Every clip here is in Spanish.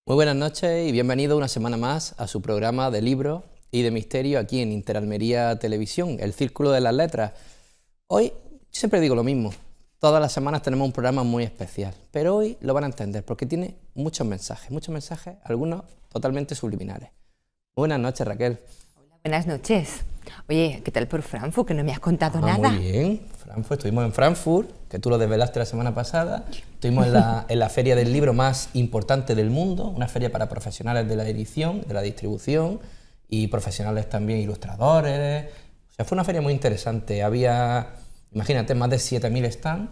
Muy buenas noches y bienvenido una semana más a su programa de libros y de misterio aquí en Interalmería Televisión, el Círculo de las Letras. Hoy siempre digo lo mismo, todas las semanas tenemos un programa muy especial, pero hoy lo van a entender porque tiene muchos mensajes, algunos totalmente subliminales. Buenas noches, Raquel. Hola, buenas noches. Oye, ¿qué tal por Frankfurt? Que no me has contado nada. Muy bien, estuvimos en Frankfurt, que tú lo desvelaste la semana pasada. Estuvimos en la feria del libro más importante del mundo, una feria para profesionales de la edición, de la distribución y profesionales también ilustradores. O sea, fue una feria muy interesante. Había, imagínate, más de 7.000 stands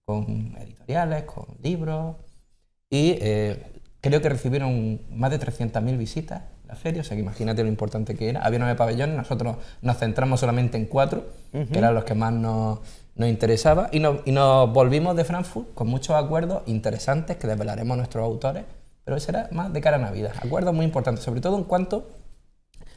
con editoriales, con libros y creo que recibieron más de 300.000 visitas la feria, o sea que imagínate lo importante que era. Había 9 pabellones, nosotros nos centramos solamente en 4, que eran los que más nos interesaba, y nos volvimos de Frankfurt con muchos acuerdos interesantes que desvelaremos a nuestros autores, pero eso era más de cara a Navidad. Acuerdos muy importantes, sobre todo en cuanto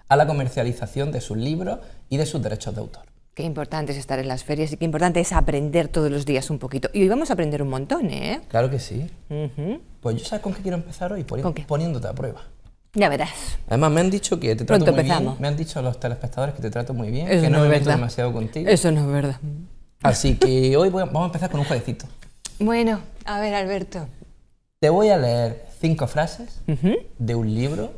a la comercialización de sus libros y de sus derechos de autor. Qué importante es estar en las ferias y qué importante es aprender todos los días un poquito. Y hoy vamos a aprender un montón, ¿eh? Claro que sí. Pues yo sabes con qué quiero empezar hoy, poniéndote a prueba. Ya verás. Además me han dicho que te trato muy empezamos. bien, me han dicho los telespectadores que te trato muy bien, Eso que no no me es meto verdad. demasiado contigo. Eso no es verdad. Así que hoy vamos a empezar con un jueguecito. Bueno, a ver, Alberto. Te voy a leer 5 frases de un libro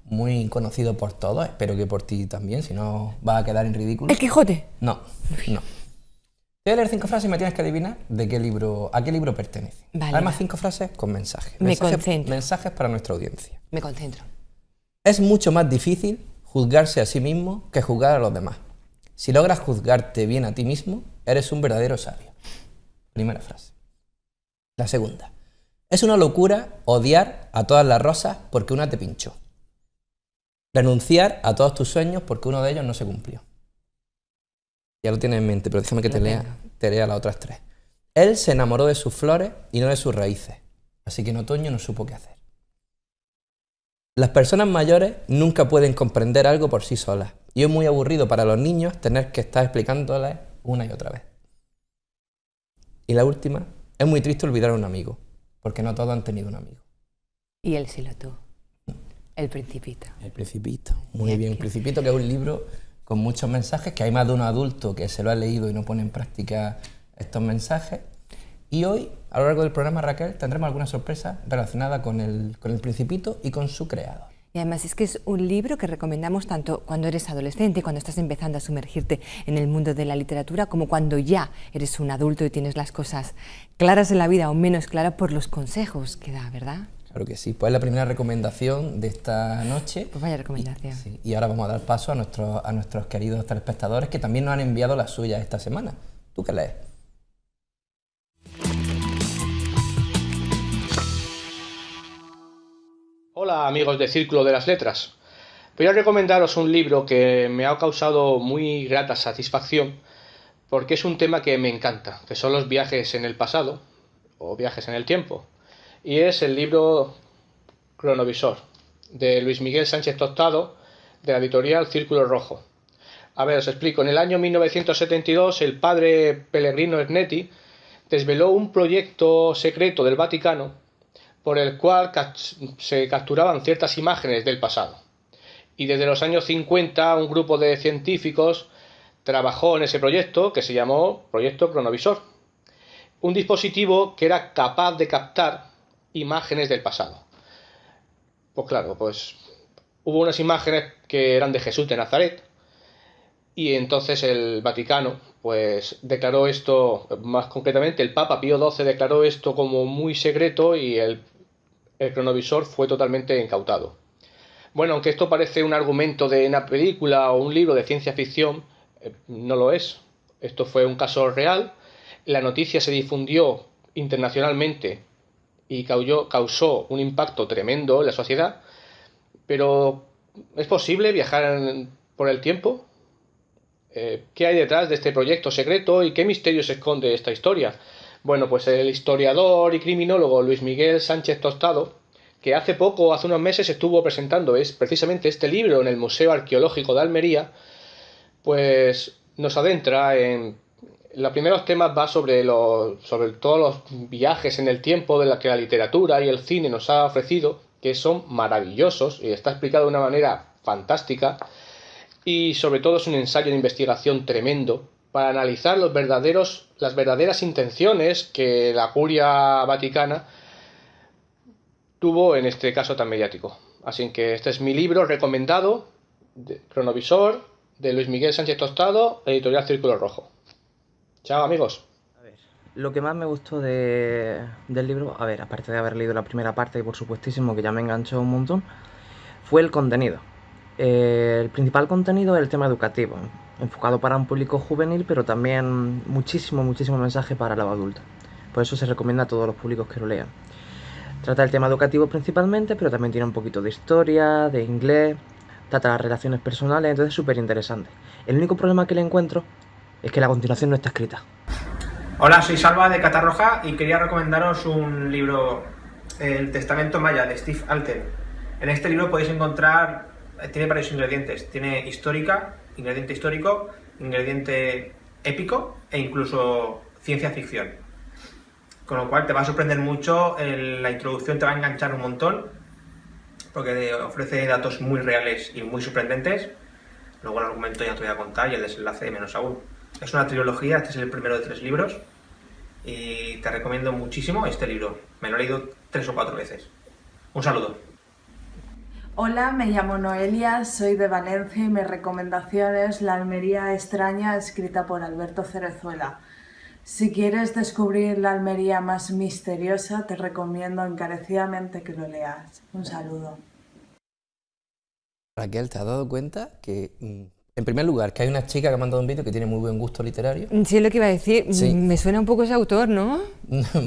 muy conocido por todos, espero que por ti también, si no vas a quedar en ridículo. ¿El Quijote? No. Te voy a leer 5 frases y me tienes que adivinar a qué libro pertenece. Vale, Además, va. 5 frases con mensajes. Me concentro. Mensajes para nuestra audiencia. Me concentro. Es mucho más difícil juzgarse a sí mismo que juzgar a los demás. Si logras juzgarte bien a ti mismo, eres un verdadero sabio. Primera frase. La segunda. Es una locura odiar a todas las rosas porque una te pinchó. Renunciar a todos tus sueños porque uno de ellos no se cumplió. Ya lo tienes en mente, pero déjame que te lea las otras 3. Él se enamoró de sus flores y no de sus raíces, así que en otoño no supo qué hacer. Las personas mayores nunca pueden comprender algo por sí solas, y es muy aburrido para los niños tener que estar explicándoles una y otra vez. Y la última, es muy triste olvidar a un amigo, porque no todos han tenido un amigo. Y él sí lo tuvo. El Principito. El Principito, muy bien. El Principito, que es un libro con muchos mensajes, que hay más de un adulto que se lo ha leído y no pone en práctica estos mensajes. Y hoy, a lo largo del programa, Raquel, tendremos alguna sorpresa relacionada con el Principito y con su creador. Y además es que es un libro que recomendamos tanto cuando eres adolescente, cuando estás empezando a sumergirte en el mundo de la literatura, como cuando ya eres un adulto y tienes las cosas claras en la vida o menos claras por los consejos que da, ¿verdad? Claro que sí, pues es la primera recomendación de esta noche. Pues vaya recomendación. Y ahora vamos a dar paso a nuestros queridos telespectadores que también nos han enviado las suyas esta semana. ¿Tú qué lees? Hola amigos de Círculo de las Letras. Voy a recomendaros un libro que me ha causado muy grata satisfacción porque es un tema que me encanta, que son los viajes en el pasado o viajes en el tiempo. Y es el libro Cronovisor, de Luis Miguel Sánchez Tostado, de la editorial Círculo Rojo. A ver, os explico. En el año 1972, el padre Pellegrino Ernetti desveló un proyecto secreto del Vaticano por el cual se capturaban ciertas imágenes del pasado. Y desde los años 50, un grupo de científicos trabajó en ese proyecto, que se llamó Proyecto Cronovisor. Un dispositivo que era capaz de captar imágenes del pasado. Pues claro, pues hubo unas imágenes que eran de Jesús de Nazaret, y entonces el Vaticano pues declaró esto, más concretamente el Papa Pío XII declaró esto como muy secreto y el cronovisor fue totalmente incautado. Bueno, aunque esto parece un argumento de una película o un libro de ciencia ficción, no lo es. Esto fue un caso real, la noticia se difundió internacionalmente y causó un impacto tremendo en la sociedad, pero ¿es posible viajar por el tiempo? ¿Qué hay detrás de este proyecto secreto y qué misterio se esconde esta historia? Bueno, pues el historiador y criminólogo Luis Miguel Sánchez Tostado, que hace unos meses estuvo presentando precisamente este libro en el Museo Arqueológico de Almería, pues nos adentra en... Los primeros temas va sobre todos los viajes en el tiempo de la que la literatura y el cine nos ha ofrecido que son maravillosos y está explicado de una manera fantástica, y sobre todo es un ensayo de investigación tremendo para analizar las verdaderas intenciones que la Curia Vaticana tuvo en este caso tan mediático. Así que este es mi libro recomendado, Cronovisor, de Luis Miguel Sánchez Tostado, editorial Círculo Rojo. Chao, amigos. Lo que más me gustó del libro, aparte de haber leído la primera parte y por supuestísimo que ya me enganchó un montón, fue el contenido. El principal contenido es el tema educativo, enfocado para un público juvenil, pero también muchísimo mensaje para los adultos. Por eso se recomienda a todos los públicos que lo lean. Trata el tema educativo principalmente, pero también tiene un poquito de historia, de inglés, trata las relaciones personales, entonces es súper interesante. El único problema que le encuentro es que la continuación no está escrita. Hola, soy Salva de Catarroja y quería recomendaros un libro, El Testamento Maya, de Steve Alten. En este libro podéis encontrar, tiene varios ingredientes, tiene ingrediente histórico, ingrediente épico e incluso ciencia ficción. Con lo cual te va a sorprender mucho, la introducción te va a enganchar un montón, porque ofrece datos muy reales y muy sorprendentes. Luego el argumento ya te voy a contar y el desenlace menos aún. Es una trilogía, este es el primero de 3 libros y te recomiendo muchísimo este libro. Me lo he leído 3 o 4 veces. Un saludo. Hola, me llamo Noelia, soy de Valencia y mi recomendación es La Almería extraña, escrita por Alberto Cerezuela. Si quieres descubrir la Almería más misteriosa, te recomiendo encarecidamente que lo leas. Un saludo. Raquel, ¿te has dado cuenta que, en primer lugar, que hay una chica que ha mandado un vídeo que tiene muy buen gusto literario? Sí, es lo que iba a decir. Sí. Me suena un poco ese autor, ¿no?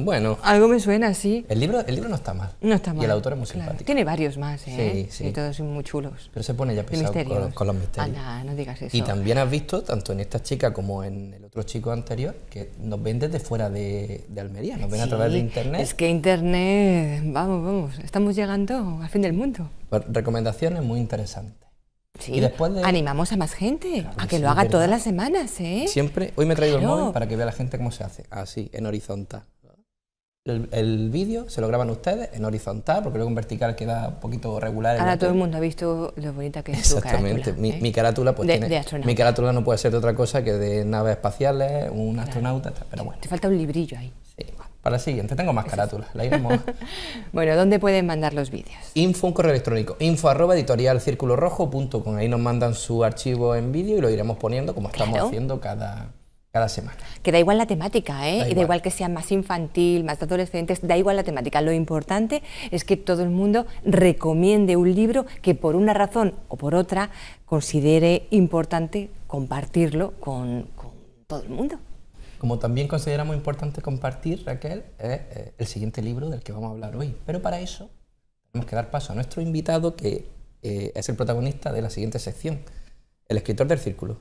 Bueno. Algo me suena, sí. El libro no está mal. No está mal. Y el autor es muy simpático. Tiene varios más, ¿eh? Sí. Todos son muy chulos. Pero se pone ya pesado con los misterios. Anda, no digas eso. Y también has visto, tanto en esta chica como en el otro chico anterior, que nos ven desde fuera de Almería, nos ven a través de Internet. Es que Internet, vamos, estamos llegando al fin del mundo. Pues, recomendaciones muy interesantes. Sí, y después animamos a más gente, Claro, a que sí, lo haga ¿verdad? todas las semanas, ¿eh? Siempre, hoy me he traído el Claro. móvil para que vea la gente cómo se hace, así, en horizontal. El vídeo se lo graban ustedes en horizontal, porque luego en vertical queda un poquito regular. Ahora todo el mundo ha visto lo bonita que es Exactamente. tu carátula, Mi carátula, pues de astronauta. mi carátula no puede ser de otra cosa que de naves espaciales, un astronauta, pero bueno. Te falta un librillo ahí. Sí, para la siguiente, tengo más carátulas, la iremos. Bueno, ¿dónde pueden mandar los vídeos? Info, un correo electrónico, info@editorialcirculorrojo.com. Ahí nos mandan su archivo en vídeo y lo iremos poniendo como estamos haciendo cada semana. Que da igual la temática, ¿eh? Da Y da igual que sea más infantil, más de adolescentes, da igual la temática. Lo importante es que todo el mundo recomiende un libro que por una razón o por otra considere importante compartirlo con todo el mundo. Como también consideramos importante compartir, Raquel, es el siguiente libro del que vamos a hablar hoy. Pero para eso tenemos que dar paso a nuestro invitado, que es el protagonista de la siguiente sección, el escritor del círculo.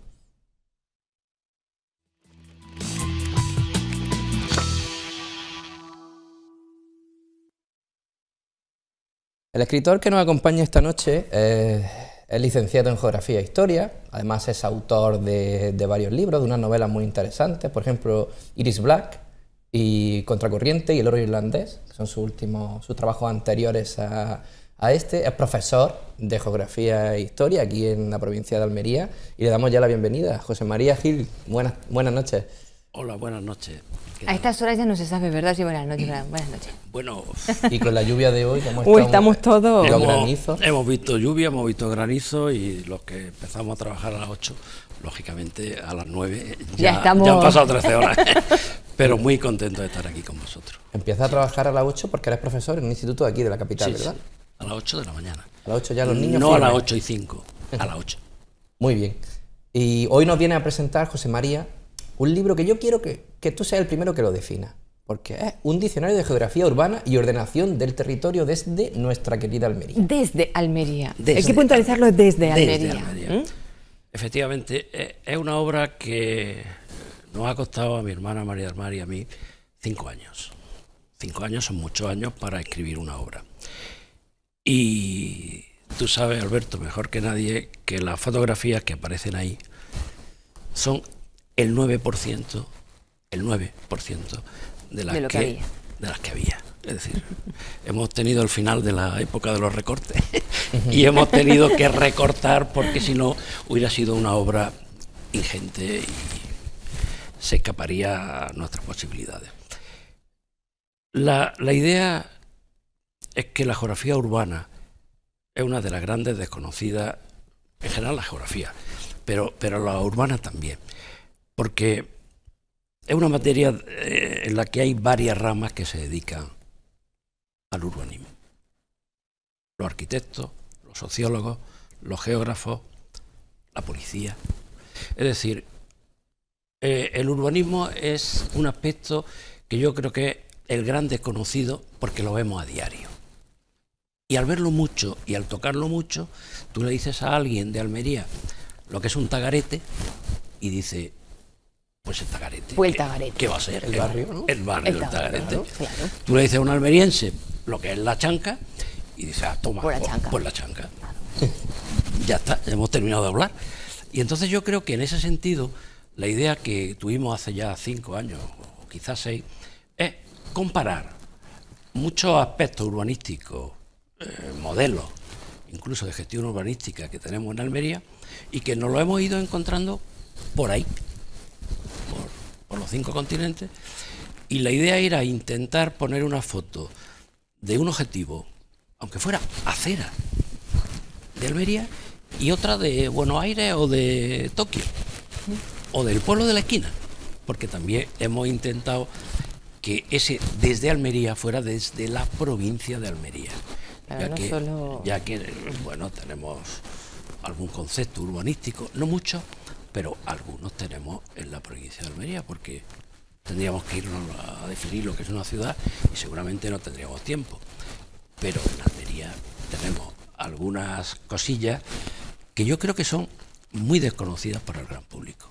El escritor que nos acompaña esta noche es licenciado en Geografía e Historia, además es autor de varios libros, de unas novelas muy interesantes, por ejemplo, Iris Black y Contracorriente y El oro irlandés, que son sus trabajos anteriores a este. Es profesor de Geografía e Historia aquí en la provincia de Almería y le damos ya la bienvenida. José María Gil, buenas noches. Hola, buenas noches. A estas horas ya no se sabe, ¿verdad? Sí, buenas noches. Buenas noches. Bueno, Y con la lluvia de hoy, como estamos todos... Los granizos. hemos visto lluvia, hemos visto granizo y los que empezamos a trabajar a las 8, lógicamente a las 9 Ya ya han estamos... pasado 13 horas. Pero muy contento de estar aquí con vosotros. Empiezas a trabajar a las 8 porque eres profesor en un instituto de aquí de la capital, Sí, ¿verdad? sí, a las 8 de la mañana. A las 8 ya los niños No a las firmes. 8 y 5, a las 8. Muy bien. Y hoy nos viene a presentar, José María, un libro que yo quiero que tú seas el primero que lo defina, porque es un diccionario de geografía urbana y ordenación del territorio desde nuestra querida Almería. Desde Almería. Desde Hay que puntualizarlo desde Desde Almería. Almería. Efectivamente, es una obra que nos ha costado a mi hermana María del Mar y a mí 5 años. 5 años son muchos años para escribir una obra. Y tú sabes, Alberto, mejor que nadie, que las fotografías que aparecen ahí son el 9% de las De lo que había. de las que había. Es decir, hemos tenido el final de la época de los recortes y hemos tenido que recortar porque si no hubiera sido una obra ingente y se escaparía a nuestras posibilidades. La idea es que la geografía urbana es una de las grandes desconocidas, en general la geografía, pero la urbana también, porque es una materia en la que hay varias ramas que se dedican al urbanismo. Los arquitectos, los sociólogos, los geógrafos, la policía. Es decir, el urbanismo es un aspecto que yo creo que es el gran desconocido porque lo vemos a diario. Y al verlo mucho y al tocarlo mucho, tú le dices a alguien de Almería lo que es un tagarete y dice, pues el tagarete. Pues el tagarete. ¿Qué va a ser? El barrio, ¿no? El barrio del tagarete. Claro, claro. Tú le dices a un almeriense lo que es la chanca y dices, ah, toma, Pues la chanca. pues la chanca. Ya está, hemos terminado de hablar. Y entonces yo creo que en ese sentido, la idea que tuvimos hace ya 5 años, o quizás 6, es comparar muchos aspectos urbanísticos, modelos, incluso de gestión urbanística que tenemos en Almería, y que nos lo hemos ido encontrando por ahí, por los 5 continentes, y la idea era intentar poner una foto de un objetivo, aunque fuera acera, de Almería, y otra de Buenos Aires o de Tokio, o del pueblo de la esquina, porque también hemos intentado que ese desde Almería fuera desde la provincia de Almería, ya que bueno, tenemos algún concepto urbanístico, no mucho, pero algunos tenemos en la provincia de Almería, porque tendríamos que irnos a definir lo que es una ciudad y seguramente no tendríamos tiempo, pero en Almería tenemos algunas cosillas que yo creo que son muy desconocidas para el gran público,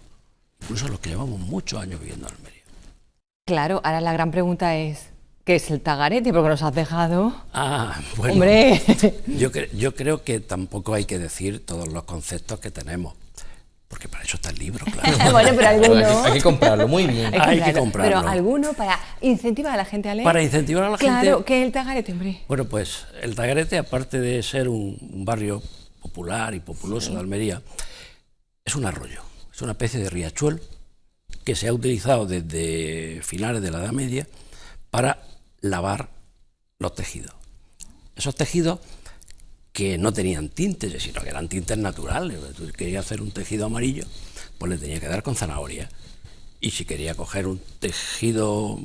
incluso los que llevamos muchos años viviendo en Almería. Claro, ahora la gran pregunta es, ¿qué es el tagarete? Porque nos has dejado... Ah, bueno, ¡hombre! Yo creo que tampoco hay que decir todos los conceptos que tenemos, porque para eso está el libro, claro. Bueno, pero alguno... Hay que comprarlo, muy bien. Hay que comprarlo. Pero alguno para incentivar a la gente a leer. Para incentivar a la gente... Claro, ¿qué es el tagarete, hombre? Bueno, pues el tagarete, aparte de ser un barrio popular y populoso de Almería, es un arroyo, es una especie de riachuelo que se ha utilizado desde finales de la Edad Media para lavar los tejidos. Esos tejidos que no tenían tintes, sino que eran tintes naturales. Tú querías hacer un tejido amarillo, pues le tenía que dar con zanahoria. Y si quería coger un tejido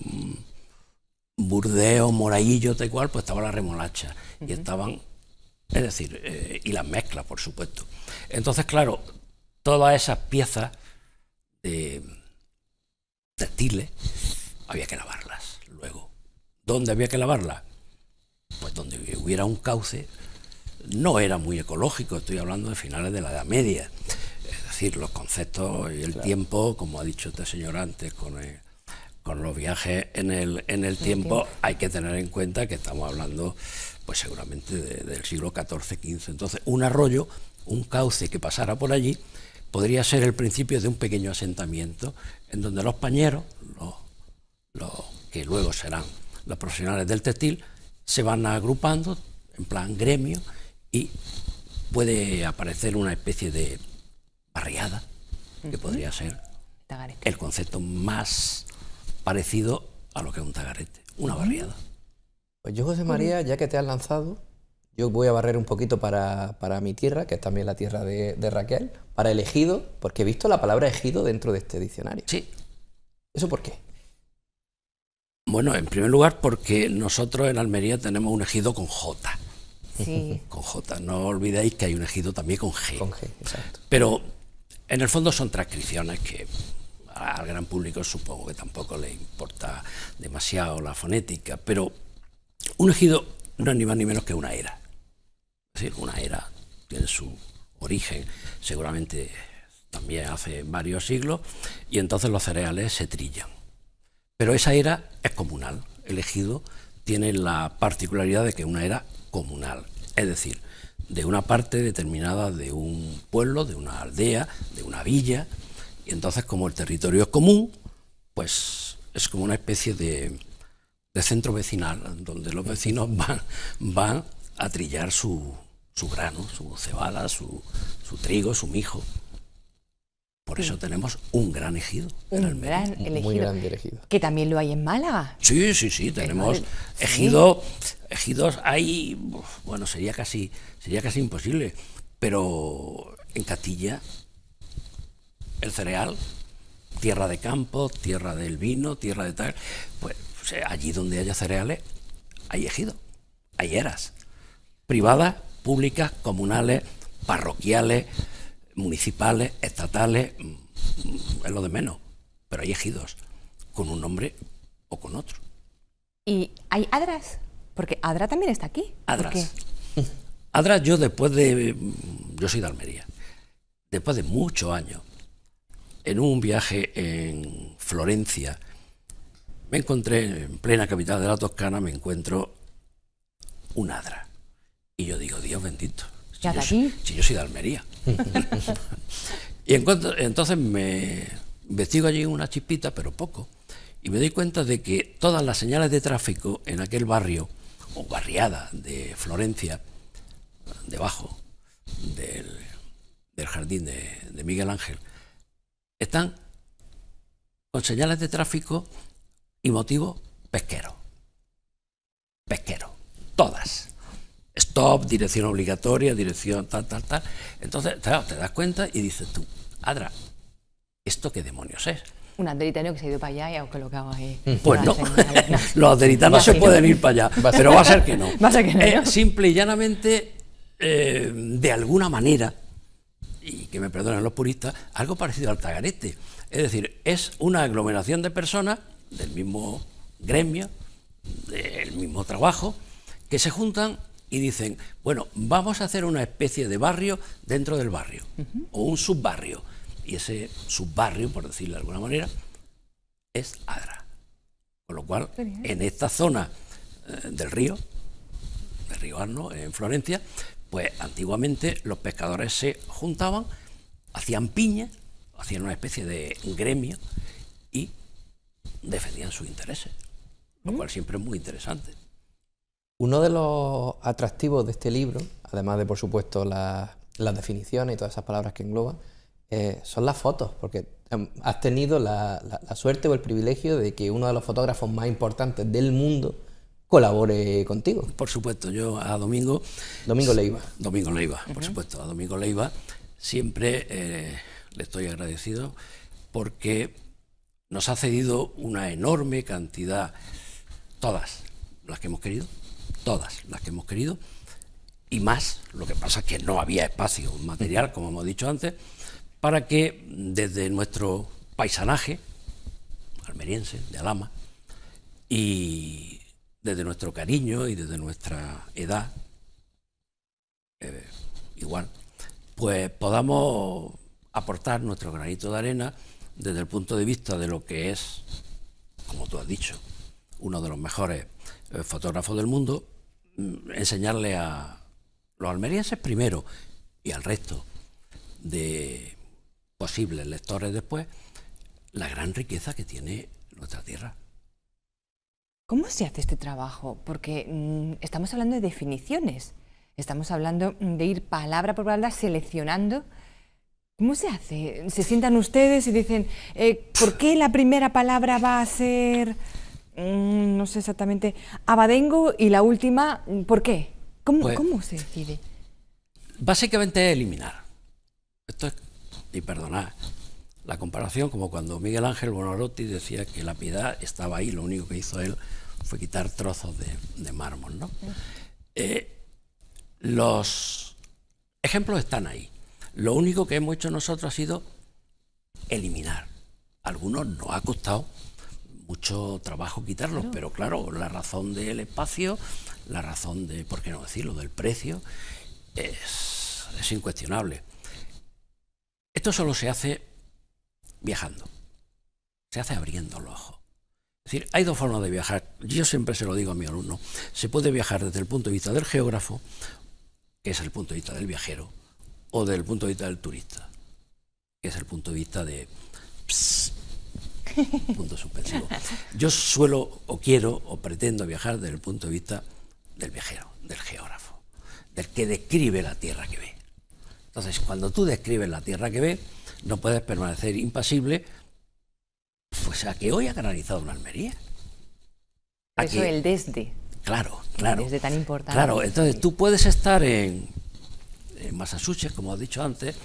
burdeo, moraillo, tal cual, pues estaba la remolacha. Y estaban, es decir, y las mezclas, por supuesto. Entonces, claro, todas esas piezas de textiles había que lavarlas luego. ¿Dónde había que lavarlas? Pues donde hubiera un cauce. No era muy ecológico, estoy hablando de finales de la Edad Media. Es decir, los conceptos y el tiempo, como ha dicho este señor antes, con los viajes en el tiempo, hay que tener en cuenta que estamos hablando, pues seguramente del siglo XIV-XV. Entonces, un arroyo, un cauce que pasara por allí, podría ser el principio de un pequeño asentamiento en donde los pañeros, los que luego serán los profesionales del textil, se van agrupando en plan gremio y puede aparecer una especie de barriada, que podría ser Tagarete. el concepto más parecido a lo que es un tagarete, una barriada. Pues yo, José María, ya que te has lanzado, yo voy a barrer un poquito para mi tierra, que es también la tierra de Raquel, para el ejido, porque he visto la palabra ejido dentro de este diccionario. Sí. ¿Eso por qué? Bueno, en primer lugar porque nosotros en Almería tenemos un ejido con J. Sí. Con J. No olvidéis que hay un ejido también con G. Con G, exacto. Pero en el fondo son transcripciones que al gran público supongo que tampoco le importa demasiado la fonética, pero un ejido no es ni más ni menos que una era. Es decir, una era tiene su origen seguramente también hace varios siglos y entonces los cereales se trillan. Pero esa era es comunal. El ejido tiene la particularidad de que es una era comunal, es decir, de una parte determinada de un pueblo, de una aldea, de una villa, y entonces como el territorio es común, pues es como una especie de de centro vecinal, donde los vecinos van a trillar su grano, su cebada, su trigo, su mijo. Por eso tenemos un gran ejido. Un gran elegido. Muy grande elegido. Que también lo hay en Málaga. Sí, tenemos ejidos hay, bueno, sería casi imposible, pero en Castilla, el cereal, tierra de campo, tierra del vino, tierra de tal, pues allí donde haya cereales hay ejidos, hay eras, privadas, públicas, comunales, parroquiales, municipales, estatales, es lo de menos, pero hay ejidos con un nombre o con otro. ¿Y hay Adras? Porque Adra también está aquí. Adras. Adras, yo soy de Almería, después de muchos años, en un viaje en Florencia, me encontré en plena capital de la Toscana, me encuentro un Adra. Y yo digo, Dios bendito, si yo soy de Almería. Y entonces me investigo allí una chispita, pero poco, y me doy cuenta de que todas las señales de tráfico en aquel barrio, o barriada de Florencia, debajo del jardín de Miguel Ángel, están con señales de tráfico y motivo pesquero. Pesquero, todas. Stop, dirección obligatoria, dirección tal. Entonces, claro, te das cuenta y dices tú, Adra, ¿esto qué demonios es? Un adritano que se ha ido para allá y ha colocado ahí. Pues no, los adritanos se pueden ir para allá, pero va a ser que no. Va a ser que no, ¿no? Simple y llanamente, de alguna manera, y que me perdonen los puristas, algo parecido al tagarete. Es decir, es una aglomeración de personas del mismo gremio, del mismo trabajo, que se juntan y dicen, bueno, vamos a hacer una especie de barrio dentro del barrio, o un subbarrio. Y ese subbarrio, por decirlo de alguna manera, es Adra. Con lo cual, en esta zona del río Arno, en Florencia, pues antiguamente los pescadores se juntaban, hacían piña, hacían una especie de gremio y defendían sus intereses, lo cual siempre es muy interesante. Uno de los atractivos de este libro, además de, por supuesto, las definiciones y todas esas palabras que engloba, son las fotos, porque has tenido la suerte o el privilegio de que uno de los fotógrafos más importantes del mundo colabore contigo. Por supuesto, yo a Domingo Leiva. Domingo Leiva, por supuesto, a Domingo Leiva siempre le estoy agradecido porque nos ha cedido una enorme cantidad, todas las que hemos querido, y más, lo que pasa es que no había espacio material, como hemos dicho antes, para que desde nuestro paisanaje almeriense, de Alhama, y desde nuestro cariño y desde nuestra edad, igual, pues podamos aportar nuestro granito de arena desde el punto de vista de lo que es, como tú has dicho, uno de los mejores fotógrafos del mundo, enseñarle a los almerienses primero y al resto de posibles lectores después la gran riqueza que tiene nuestra tierra. ¿Cómo se hace este trabajo? Porque estamos hablando de definiciones, estamos hablando de ir palabra por palabra seleccionando. ¿Cómo se hace? ¿Se sientan ustedes y dicen, ¿por qué la primera palabra va a ser, no sé exactamente, abadengo y la última, ¿por qué? ¿Cómo se decide? Básicamente es eliminar. Esto es, y perdonad, la comparación como cuando Miguel Ángel Buonarroti decía que la piedad estaba ahí, lo único que hizo él fue quitar trozos de mármol, ¿no? Los ejemplos están ahí. Lo único que hemos hecho nosotros ha sido eliminar. Algunos nos ha costado mucho trabajo quitarlos, claro. Pero claro, la razón del espacio, la razón de, ¿por qué no decirlo?, del precio, es incuestionable. Esto solo se hace viajando, se hace abriendo los ojos. Es decir, hay dos formas de viajar. Yo siempre se lo digo a mis alumnos. Se puede viajar desde el punto de vista del geógrafo, que es el punto de vista del viajero, o desde el punto de vista del turista, que es el punto de vista de... Punto suspensivo. Yo suelo, o quiero, o pretendo viajar desde el punto de vista del viajero, del geógrafo, del que describe la tierra que ve. Entonces, cuando tú describes la tierra que ve, no puedes permanecer impasible, pues a que hoy ha granizado en Almería. Eso el desde. Claro. El desde tan importante. Claro, entonces tú puedes estar en Massachusetts, como has dicho antes,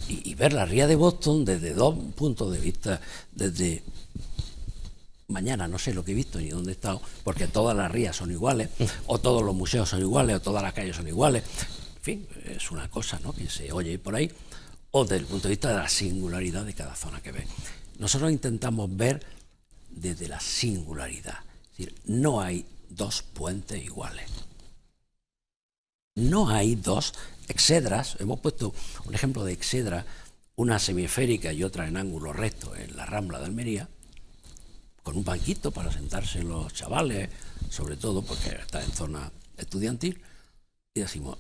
y ver la ría de Boston desde dos puntos de vista, desde mañana no sé lo que he visto ni dónde he estado, porque todas las rías son iguales, o todos los museos son iguales, o todas las calles son iguales, en fin, es una cosa, ¿no?, que se oye por ahí, o desde el punto de vista de la singularidad de cada zona que ves. Nosotros intentamos ver desde la singularidad, es decir, no hay dos puentes iguales. No hay dos exedras, hemos puesto un ejemplo de exedra, una semiesférica y otra en ángulo recto en la Rambla de Almería, con un banquito para sentarse los chavales, sobre todo porque está en zona estudiantil, y decimos,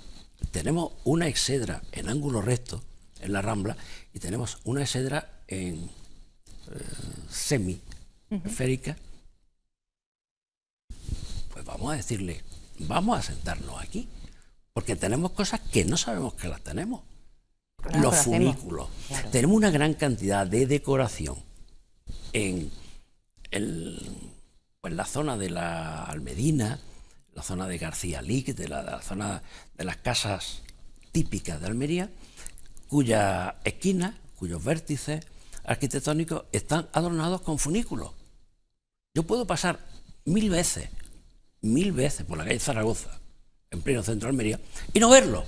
tenemos una exedra en ángulo recto en la Rambla y tenemos una exedra en semiesférica. Pues vamos a decirle, vamos a sentarnos aquí, porque tenemos cosas que no sabemos que las tenemos. Claro, los funículos. Claro. Tenemos una gran cantidad de decoración en la zona de la Almedina, la zona de García Lic, de la zona de las casas típicas de Almería, cuyas esquinas, cuyos vértices arquitectónicos están adornados con funículos. Yo puedo pasar mil veces por la calle Zaragoza, en pleno centro de Almería, y no verlo,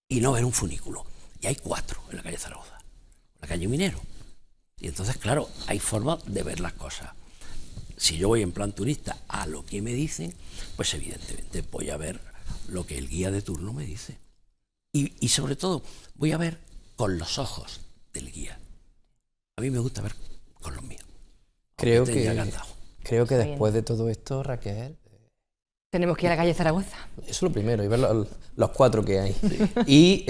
y no ver un funículo. Y hay 4 en la calle Zaragoza, la calle Minero. Y entonces, claro, hay formas de ver las cosas. Si yo voy en plan turista a lo que me dicen, pues evidentemente voy a ver lo que el guía de turno me dice. Y sobre todo, voy a ver con los ojos del guía. A mí me gusta ver con los míos. Creo que después de todo esto, Raquel, tenemos que ir a la calle Zaragoza. Eso es lo primero, y ver los 4 que hay. Sí. Y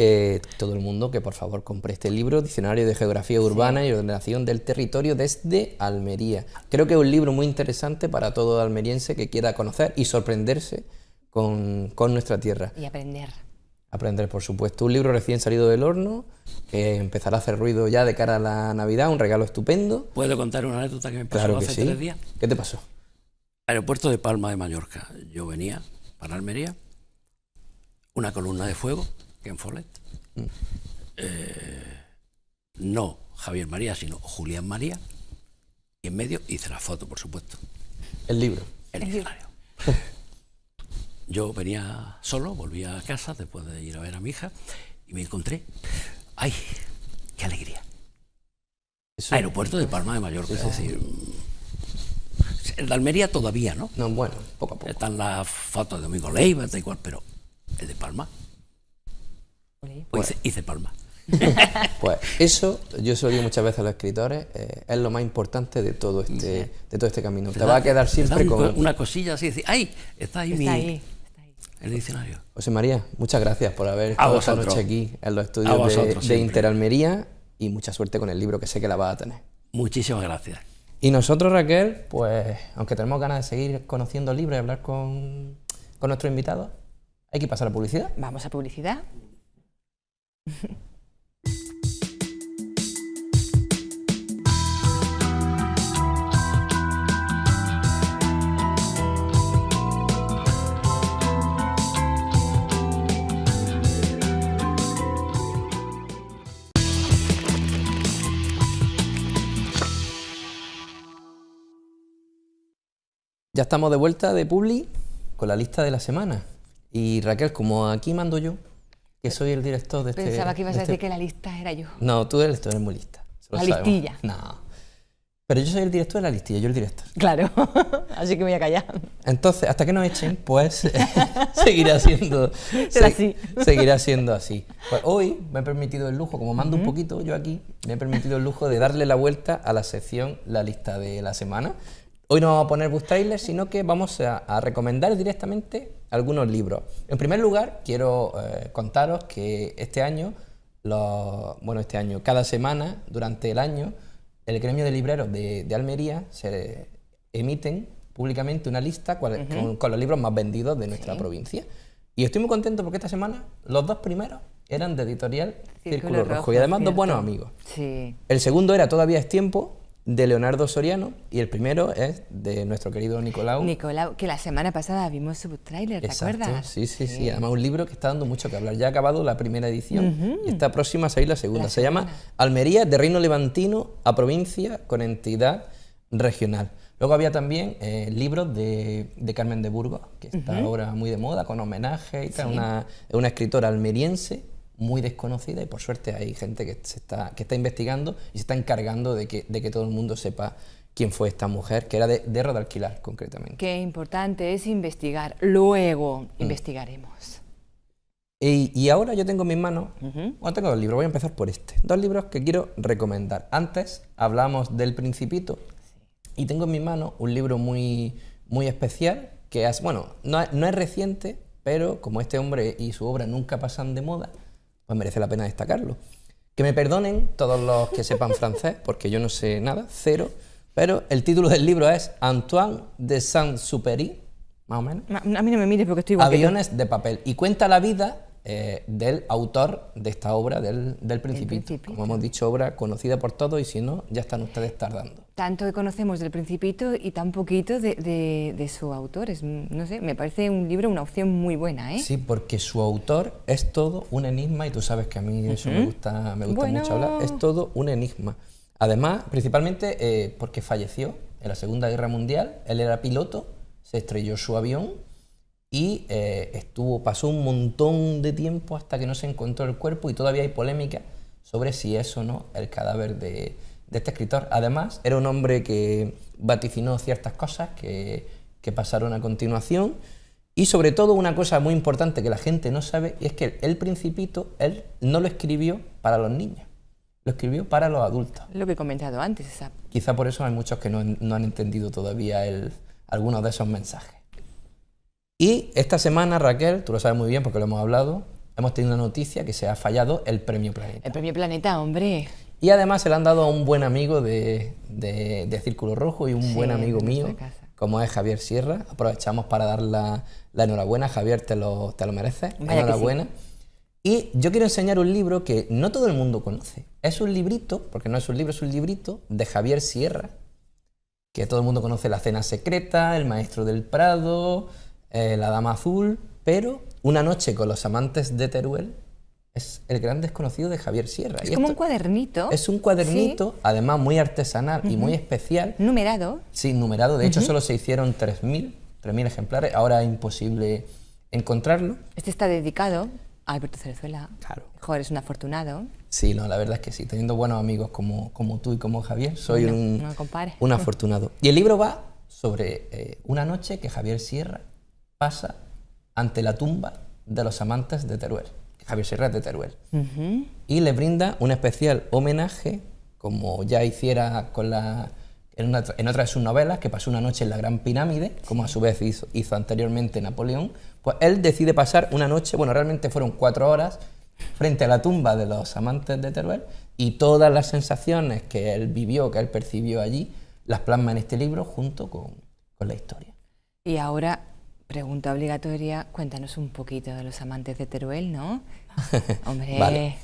todo el mundo que por favor compre este libro, Diccionario de Geografía Urbana y Ordenación del Territorio desde Almería. Creo que es un libro muy interesante para todo almeriense que quiera conocer y sorprenderse con nuestra tierra. Y aprender. Aprender, por supuesto. Un libro recién salido del horno, que empezará a hacer ruido ya de cara a la Navidad, un regalo estupendo. ¿Puedo contar una anécdota que me pasó hace 3 días? ¿Qué te pasó? Aeropuerto de Palma de Mallorca. Yo venía para Almería, una columna de fuego, Ken Follett. No Javier María, sino Julián María. Y en medio hice la foto, por supuesto. El libro. El diccionario. Yo venía solo, volví a casa después de ir a ver a mi hija y me encontré. ¡Ay, qué alegría! Eso Aeropuerto de Palma de Mallorca, es decir, el de Almería todavía, ¿no? No, bueno, poco a poco. Están las fotos de Domingo Leiva, da igual, pero el de Palma. Pues hice Palma. Pues eso, yo se lo digo muchas veces a los escritores, es lo más importante de todo este camino. Te va a quedar siempre con una cosilla así, decir, ¡ay! Está ahí el diccionario. José María, muchas gracias por haber estado esta noche aquí en los estudios de Interalmería y mucha suerte con el libro, que sé que la vas a tener. Muchísimas gracias. Y nosotros, Raquel, pues aunque tenemos ganas de seguir conociendo libros y hablar con nuestros invitados, hay que pasar a publicidad. Vamos a publicidad. Ya estamos de vuelta de Publi con la lista de la semana. Y Raquel, como aquí mando yo, que soy el director de este... Pensaba que ibas a decir que la lista era yo. No, tú eres muy lista. La listilla. No. Pero yo soy el director de la listilla, yo el director. Claro, así que me voy a callar. Entonces, hasta que nos echen, pues seguirá siendo así. Pues hoy me he permitido el lujo, como mando un poquito yo aquí, me he permitido el lujo de darle la vuelta a la sección La Lista de la Semana. Hoy no vamos a poner book trailers, sino que vamos a recomendar directamente algunos libros. En primer lugar, quiero contaros que este año, cada semana, durante el año, el gremio de libreros de Almería se emiten públicamente una lista con los libros más vendidos de nuestra provincia. Y estoy muy contento porque esta semana los 2 primeros eran de editorial Círculo Rojo y además cierto. 2 buenos amigos. Sí. El segundo era Todavía es tiempo, de Leonardo Soriano, y el primero es de nuestro querido Nicolau. Nicolau, que la semana pasada vimos su tráiler, ¿te acuerdas? Sí. Además un libro que está dando mucho que hablar. Ya ha acabado la primera edición y está próxima a salir la segunda. Se llama Almería, de reino levantino a provincia con entidad regional. Luego había también libros de Carmen de Burgos, que está ahora muy de moda, con homenaje y tal. Una escritora almeriense muy desconocida y por suerte hay gente que está investigando y se está encargando de que todo el mundo sepa quién fue esta mujer, que era de Rodalquilar concretamente. Qué importante es investigar, luego investigaremos. Y ahora yo tengo en mis manos, bueno, tengo 2 libros, voy a empezar por este. 2 libros que quiero recomendar. Antes hablamos del Principito y tengo en mis manos un libro muy, muy especial que es, bueno, no es reciente, pero como este hombre y su obra nunca pasan de moda, pues merece la pena destacarlo. Que me perdonen todos los que sepan francés, porque yo no sé nada, 0, pero el título del libro es Antoine de Saint-Supéry, más o menos. A mí no me mires porque estoy igual Aviones de papel. Y cuenta la vida del autor de esta obra, del Principito. Como hemos dicho, obra conocida por todos y si no, ya están ustedes tardando. Tanto que conocemos del Principito y tan poquito de su autor. No sé, me parece un libro, una opción muy buena, ¿eh? Sí, porque su autor es todo un enigma y tú sabes que a mí eso me gusta mucho hablar. Es todo un enigma. Además, principalmente porque falleció en la Segunda Guerra Mundial. Él era piloto, se estrelló su avión y pasó un montón de tiempo hasta que no se encontró el cuerpo y todavía hay polémica sobre si es o no el cadáver de este escritor. Además, era un hombre que vaticinó ciertas cosas que pasaron a continuación y sobre todo una cosa muy importante que la gente no sabe y es que el Principito, él no lo escribió para los niños, lo escribió para los adultos. Lo que he comentado antes. Quizá por eso hay muchos que no han entendido todavía algunos de esos mensajes. Y esta semana, Raquel, tú lo sabes muy bien porque lo hemos hablado, hemos tenido una noticia que se ha fallado el Premio Planeta. El Premio Planeta, hombre. Y además se le han dado a un buen amigo de Círculo Rojo y un buen amigo mío, como es Javier Sierra. Aprovechamos para dar la enhorabuena. Javier, te lo mereces. Vaya enhorabuena. Y yo quiero enseñar un libro que no todo el mundo conoce. Es un librito, porque no es un libro, es un librito de Javier Sierra, que todo el mundo conoce: La cena secreta, El maestro del Prado, La dama azul, pero Una noche con los amantes de Teruel es el gran desconocido de Javier Sierra. Es como un cuadernito. Es un cuadernito, además muy artesanal y muy especial. ¿Numerado? Sí, numerado. De hecho, solo se hicieron 3.000 ejemplares. Ahora es imposible encontrarlo. Este está dedicado a Alberto Cerezuela. Claro. Joder, es un afortunado. Sí, no, la verdad es que sí. Teniendo buenos amigos como tú y como Javier, soy un afortunado. Y el libro va sobre una noche que Javier Sierra pasa ante la tumba de los amantes de Teruel. Javier Sierra es de Teruel. Y le brinda un especial homenaje, como ya hiciera en otra de sus novelas, que pasó una noche en la Gran Pirámide, como a su vez hizo anteriormente Napoleón. Pues él decide pasar una noche, bueno, realmente fueron 4 horas, frente a la tumba de los amantes de Teruel, y todas las sensaciones que él vivió, que él percibió allí, las plasma en este libro junto con la historia. Y ahora, pregunta obligatoria, cuéntanos un poquito de los amantes de Teruel, ¿no? Hombre. Vale.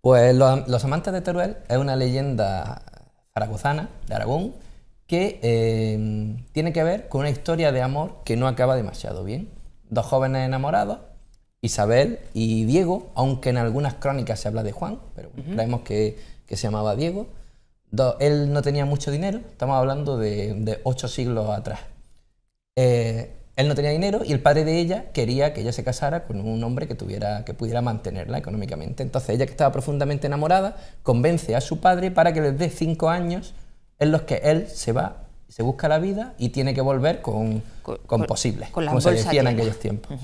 Pues los amantes de Teruel es una leyenda zaragozana, de Aragón, que tiene que ver con una historia de amor que no acaba demasiado bien. 2 jóvenes enamorados, Isabel y Diego, aunque en algunas crónicas se habla de Juan, pero creemos que se llamaba Diego. Él no tenía mucho dinero, estamos hablando de 8 siglos atrás. Él no tenía dinero y el padre de ella quería que ella se casara con un hombre que pudiera mantenerla económicamente. Entonces ella, que estaba profundamente enamorada, convence a su padre para que les dé 5 años en los que él se va, se busca la vida y tiene que volver con posibles, como se decía en aquellos tiempos.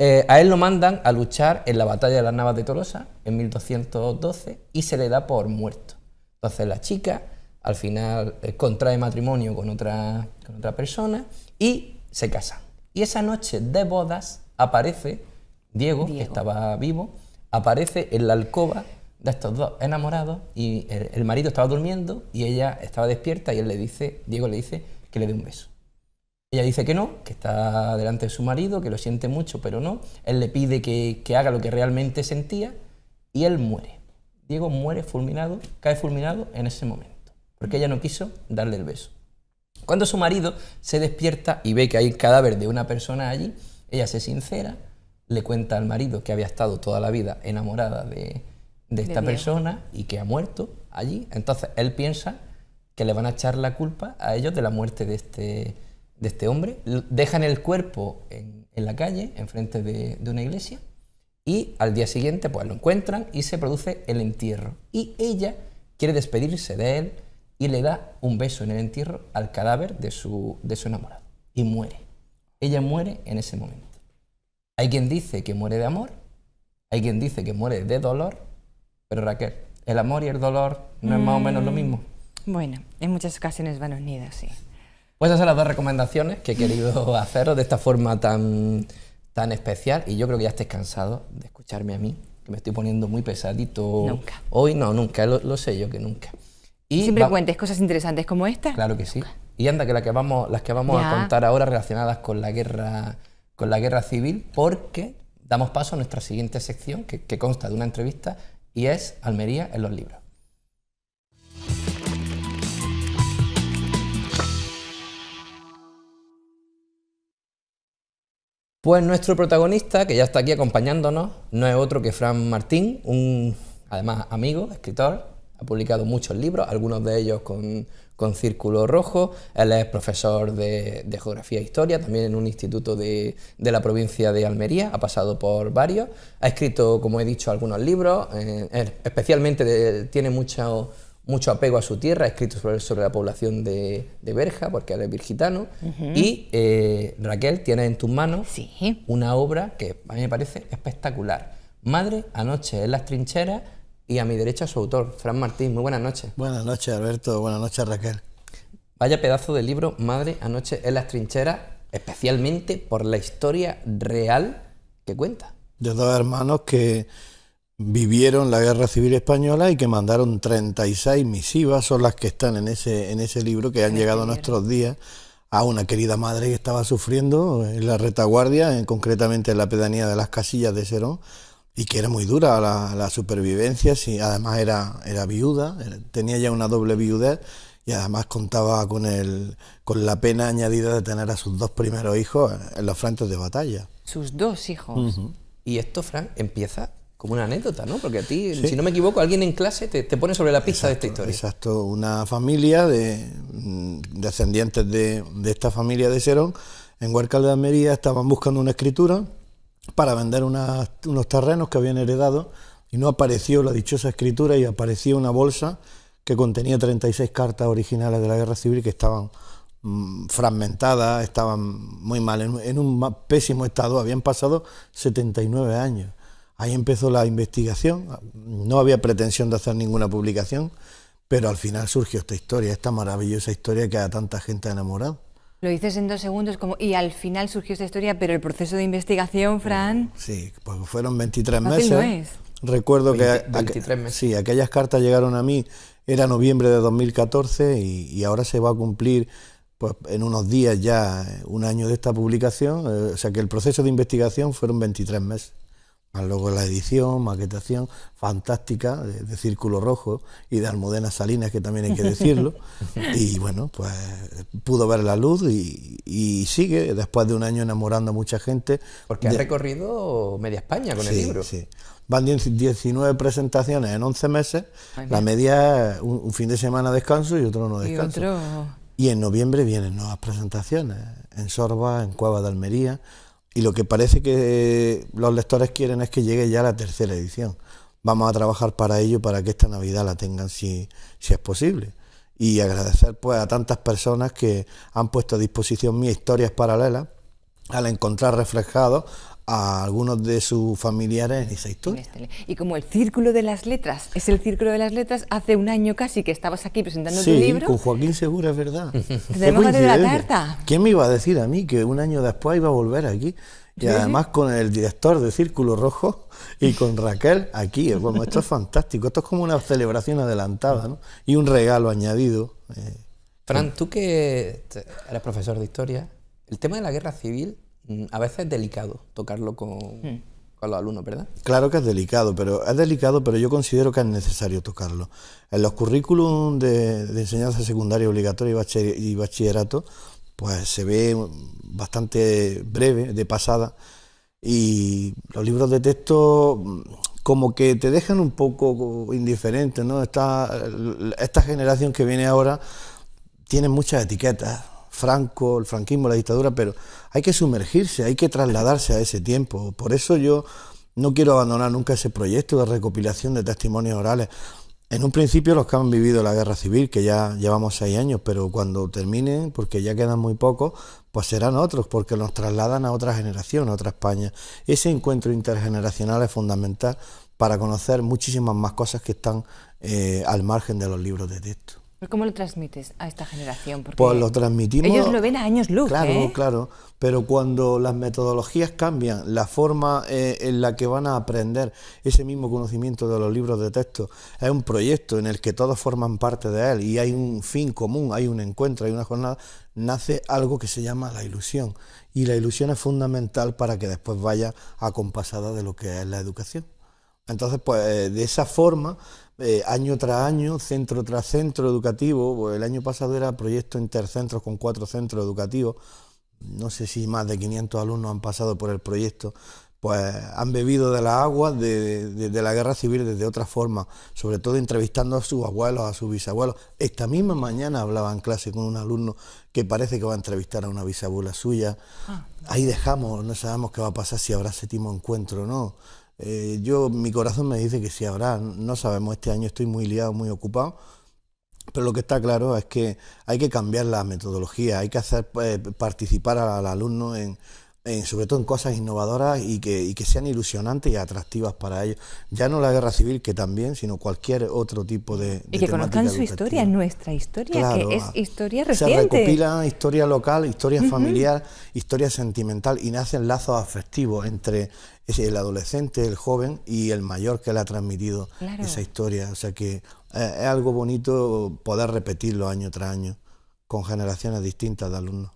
A él lo mandan a luchar en la batalla de las Navas de Tolosa en 1212 y se le da por muerto. Entonces la chica al final contrae matrimonio con otra persona y se casan. Y esa noche de bodas aparece Diego, que estaba vivo, aparece en la alcoba de estos dos enamorados y el marido estaba durmiendo y ella estaba despierta y Diego le dice que le dé un beso. Ella dice que no, que está delante de su marido, que lo siente mucho, pero no. Él le pide que haga lo que realmente sentía y él muere. Diego muere fulminado, cae fulminado en ese momento, porque ella no quiso darle el beso. Cuando su marido se despierta y ve que hay el cadáver de una persona allí, ella se sincera, le cuenta al marido que había estado toda la vida enamorada de esta persona y que ha muerto allí. Entonces él piensa que le van a echar la culpa a ellos de la muerte de este hombre. Dejan el cuerpo en la calle, enfrente de una iglesia, y al día siguiente pues lo encuentran y se produce el entierro. Y ella quiere despedirse de él y le da un beso en el entierro al cadáver de su enamorado. Y muere. Ella muere en ese momento. Hay quien dice que muere de amor, hay quien dice que muere de dolor, pero Raquel, ¿el amor y el dolor no es más o menos lo mismo? Bueno, en muchas ocasiones van unidas, sí. Pues esas son las dos recomendaciones que he querido haceros de esta forma tan especial, y yo creo que ya estáis cansados de escucharme a mí, que me estoy poniendo muy pesadito. Nunca. Hoy no, nunca, lo sé yo que nunca. Y siempre cuentes cosas interesantes como esta. Claro que sí. Y anda, que las que vamos a contar ahora relacionadas con la guerra civil, porque damos paso a nuestra siguiente sección, que consta de una entrevista, y es Almería en los libros. Pues nuestro protagonista, que ya está aquí acompañándonos, no es otro que Fran Martín, un además amigo, escritor, ha publicado muchos libros, algunos de ellos con Círculo Rojo. Él es profesor de Geografía e Historia, también en un instituto de la provincia de Almería, ha pasado por varios, ha escrito, como he dicho, algunos libros, especialmente tiene mucho apego a su tierra, ha escrito sobre la población de Berja, porque él es virgitano, y Raquel, tienes en tus manos una obra que a mí me parece espectacular, Madre, anoche en las trincheras, y a mi derecha su autor, Fran Martín. Muy buenas noches. Buenas noches, Alberto. Buenas noches, Raquel. Vaya pedazo de libro, Madre, anoche en las trincheras, especialmente por la historia real que cuenta. De dos hermanos que vivieron la Guerra Civil Española y que mandaron 36 misivas, son las que están en ese libro, que han llegado a nuestros días, a una querida madre que estaba sufriendo en la retaguardia, concretamente en la pedanía de Las Casillas de Serón, y que era muy dura la supervivencia, sí, además era viuda, tenía ya una doble viudez, y además contaba con la pena añadida de tener a sus dos primeros hijos en los frentes de batalla. Sus dos hijos. Y esto, Fran, empieza como una anécdota, ¿no? Porque a ti, si no me equivoco, alguien en clase te pone sobre la pista de esta historia. Exacto, una familia de descendientes de esta familia de Serón, en Huércal de Almería, estaban buscando una escritura para vender unos terrenos que habían heredado, y no apareció la dichosa escritura, y apareció una bolsa que contenía 36 cartas originales de la Guerra Civil que estaban fragmentadas, estaban muy mal, en un pésimo estado, habían pasado 79 años. Ahí empezó la investigación, no había pretensión de hacer ninguna publicación, pero al final surgió esta historia, esta maravillosa historia que a tanta gente ha enamorado. Lo dices en 2 segundos, y al final surgió esta historia, pero el proceso de investigación, Fran... Sí, pues fueron 23 meses. Fácil no es. Recuerdo 23 meses. Sí, aquellas cartas llegaron a mí, era noviembre de 2014, y ahora se va a cumplir, pues en unos días ya, un año de esta publicación, o sea que el proceso de investigación fueron 23 meses. Luego la edición, maquetación fantástica de Círculo Rojo y de Almudena Salinas, que también hay que decirlo, y bueno, pues pudo ver la luz y sigue, después de un año, enamorando a mucha gente. Porque ha recorrido media España con el libro. Sí, van 19 presentaciones en 11 meses, la media un fin de semana descanso y otro no descanso. Y en noviembre vienen nuevas presentaciones, en Sorba, en Cueva de Almería. Y lo que parece que los lectores quieren es que llegue ya la 3ª edición. Vamos a trabajar para ello, para que esta Navidad la tengan si es posible. Y agradecer pues a tantas personas que han puesto a disposición mis historias paralelas, al encontrar reflejados a algunos de sus familiares en esa historia. Y como el Círculo de las Letras es el Círculo de las Letras, hace un año casi que estabas aquí presentando tu libro. Sí, con Joaquín Segura, es verdad. Tenemos que hacer la carta. ¿Quién me iba a decir a mí que un año después iba a volver aquí? Y además con el director de Círculo Rojo y con Raquel aquí. Bueno, esto es fantástico. Esto es como una celebración adelantada, ¿no? Y un regalo añadido. Fran, tú que eres profesor de historia, el tema de la guerra civil a veces es delicado tocarlo con los alumnos, ¿verdad? Claro que es delicado, pero yo considero que es necesario tocarlo. En los currículum de enseñanza secundaria obligatoria y bachillerato, pues se ve bastante breve, de pasada, y los libros de texto como que te dejan un poco indiferente, ¿no? Esta generación que viene ahora tiene muchas etiquetas, Franco, el franquismo, la dictadura, pero hay que sumergirse, hay que trasladarse a ese tiempo. Por eso yo no quiero abandonar nunca ese proyecto de recopilación de testimonios orales. En un principio los que han vivido la guerra civil, que ya llevamos 6 años, pero cuando terminen, porque ya quedan muy pocos, pues serán otros, porque nos trasladan a otra generación, a otra España. Ese encuentro intergeneracional es fundamental para conocer muchísimas más cosas que están al margen de los libros de texto. ¿Cómo lo transmites a esta generación? Porque pues lo transmitimos... ellos lo ven a años luz, Claro, claro, pero cuando las metodologías cambian, la forma en la que van a aprender ese mismo conocimiento de los libros de texto es un proyecto en el que todos forman parte de él y hay un fin común, hay un encuentro, hay una jornada, nace algo que se llama la ilusión. Y la ilusión es fundamental para que después vaya acompasada de lo que es la educación. Entonces, pues de esa forma... año tras año, centro tras centro educativo, pues el año pasado era proyecto intercentros con 4 centros educativos, no sé si más de 500 alumnos han pasado por el proyecto, pues han bebido de las aguas de la guerra civil desde otra forma, sobre todo entrevistando a sus abuelos, a sus bisabuelos. Esta misma mañana hablaba en clase con un alumno que parece que va a entrevistar a una bisabuela suya. Ahí dejamos, no sabemos qué va a pasar, si habrá séptimo encuentro o no. Mi corazón me dice que sí habrá, no sabemos, este año estoy muy liado, muy ocupado, pero lo que está claro es que hay que cambiar la metodología, hay que hacer participar al alumno sobre todo en cosas innovadoras y que sean ilusionantes y atractivas para ellos. Ya no la guerra civil, que también, sino cualquier otro tipo de y que conozcan su historia, nuestra historia, claro, que es historia reciente. Se recopila historia local, historia familiar, historia sentimental y nacen lazos afectivos entre el adolescente, el joven y el mayor que le ha transmitido esa historia. O sea que es algo bonito poder repetirlo año tras año con generaciones distintas de alumnos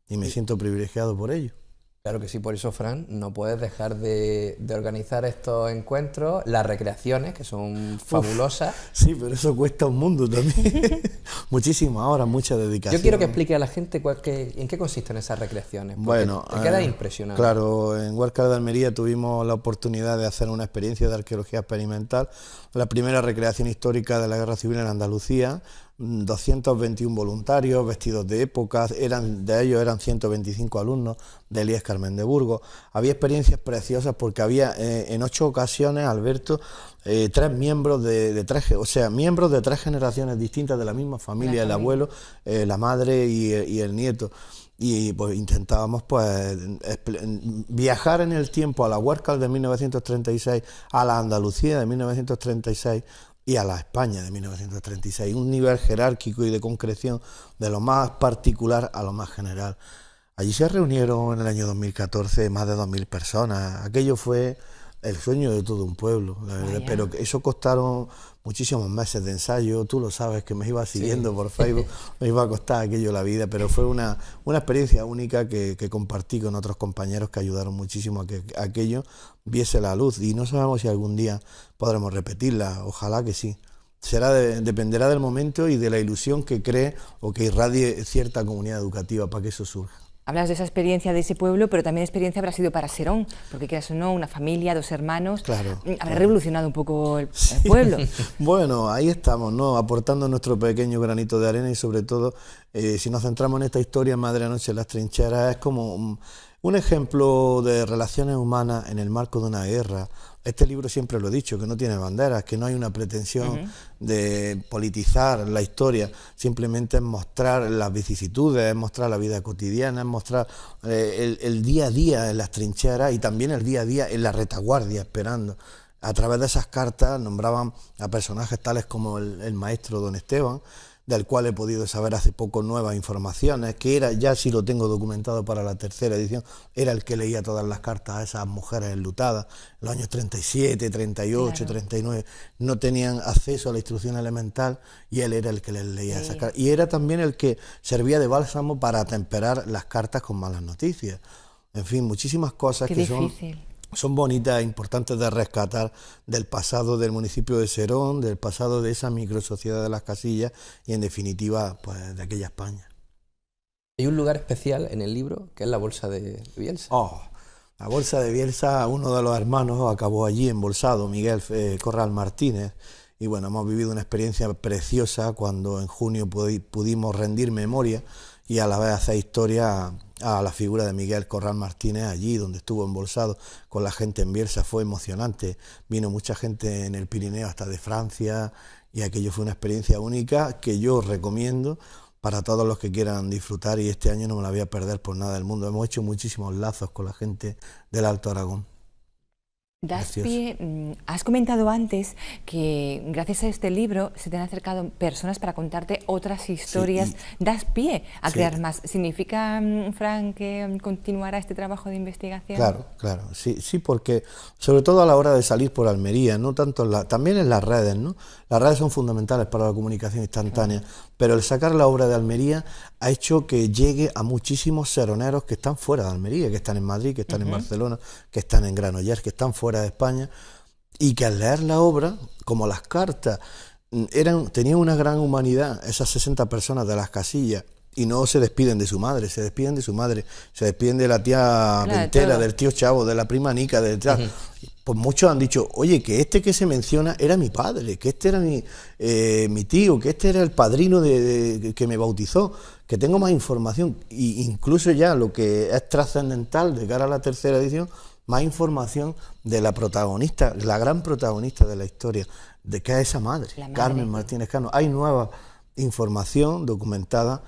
y me siento privilegiado por ello. Claro que sí, por eso, Fran, no puedes dejar de organizar estos encuentros, las recreaciones, que son fabulosas. Sí, pero eso cuesta un mundo también. Muchísimas horas, mucha dedicación. Yo quiero que explique a la gente en qué consisten esas recreaciones. Bueno, te queda impresionado. Claro, en Huércal de Almería tuvimos la oportunidad de hacer una experiencia de arqueología experimental, la primera recreación histórica de la Guerra Civil en Andalucía. 221 voluntarios vestidos de época, de ellos eran 125 alumnos de Elías Carmen de Burgos. Había experiencias preciosas porque había en 8 ocasiones, Alberto, 3 miembros miembros de 3 generaciones distintas de la misma familia, el abuelo, la madre y el nieto. Y pues intentábamos viajar en el tiempo a la Huércal de 1936, a la Andalucía de 1936, y a la España de 1936, un nivel jerárquico y de concreción de lo más particular a lo más general. Allí se reunieron en el año 2014 más de 2.000 personas, aquello fue el sueño de todo un pueblo, la verdad, pero eso costaron muchísimos meses de ensayo, tú lo sabes que me iba siguiendo por Facebook, me iba a costar aquello la vida, pero fue una experiencia única que compartí con otros compañeros que ayudaron muchísimo a que aquello viese la luz y no sabemos si algún día podremos repetirla, ojalá que sí. Dependerá del momento y de la ilusión que cree o que irradie cierta comunidad educativa para que eso surja. Hablas de esa experiencia de ese pueblo, pero también experiencia habrá sido para Serón, porque quieras o no, una familia, 2 hermanos, habrá revolucionado un poco el pueblo. Bueno, ahí estamos, ¿no? Aportando nuestro pequeño granito de arena y sobre todo, si nos centramos en esta historia, Madre Anoche en las trincheras, es como un ejemplo de relaciones humanas en el marco de una guerra. Este libro siempre lo he dicho, que no tiene banderas, que no hay una pretensión de politizar la historia, simplemente es mostrar las vicisitudes, es mostrar la vida cotidiana, es mostrar el día a día en las trincheras y también el día a día en la retaguardia esperando. A través de esas cartas nombraban a personajes tales como el maestro Don Esteban, del cual he podido saber hace poco nuevas informaciones, que era, ya sí lo tengo documentado para la tercera edición, era el que leía todas las cartas a esas mujeres enlutadas, en los años 37, 38, claro. 39, no tenían acceso a la instrucción elemental y él era el que les leía esas cartas. Y era también el que servía de bálsamo para atemperar las cartas con malas noticias. En fin, muchísimas cosas que son bonitas e importantes de rescatar del pasado del municipio de Serón, del pasado de esa microsociedad de las Casillas y en definitiva pues de aquella España. Hay un lugar especial en el libro que es la Bolsa de Bielsa. La Bolsa de Bielsa, uno de los hermanos acabó allí embolsado, Miguel Corral Martínez, y bueno, hemos vivido una experiencia preciosa cuando en junio pudimos rendir memoria y a la vez hacer historia a la figura de Miguel Corral Martínez allí donde estuvo embolsado con la gente en Bielsa. Fue emocionante, vino mucha gente en el Pirineo hasta de Francia y aquello fue una experiencia única que yo recomiendo para todos los que quieran disfrutar, y este año no me la voy a perder por nada del mundo. Hemos hecho muchísimos lazos con la gente del Alto Aragón. Das pie, has comentado antes que gracias a este libro se te han acercado personas para contarte otras historias. Das pie a crear más. ¿Significa, Fran, que continuará este trabajo de investigación? Claro, claro, sí, porque sobre todo a la hora de salir por Almería, no tanto también en las redes, ¿no? Las redes son fundamentales para la comunicación instantánea, pero el sacar la obra de Almería ha hecho que llegue a muchísimos seroneros que están fuera de Almería, que están en Madrid, que están en Barcelona, que están en Granollers, que están fuera de España, y que al leer la obra, como las cartas, tenían una gran humanidad, esas 60 personas de las Casillas, y no se despiden de su madre, se despiden de su madre, se despiden de la tía Ventera, del tío Chavo, de la prima Nica, del pues muchos han dicho, oye, que este que se menciona era mi padre, que este era mi tío, que este era el padrino que me bautizó, que tengo más información, e incluso ya lo que es trascendental de cara a la tercera edición, más información de la protagonista, la gran protagonista de la historia, de que es esa madre, Carmen Martínez Cano. Hay nueva información documentada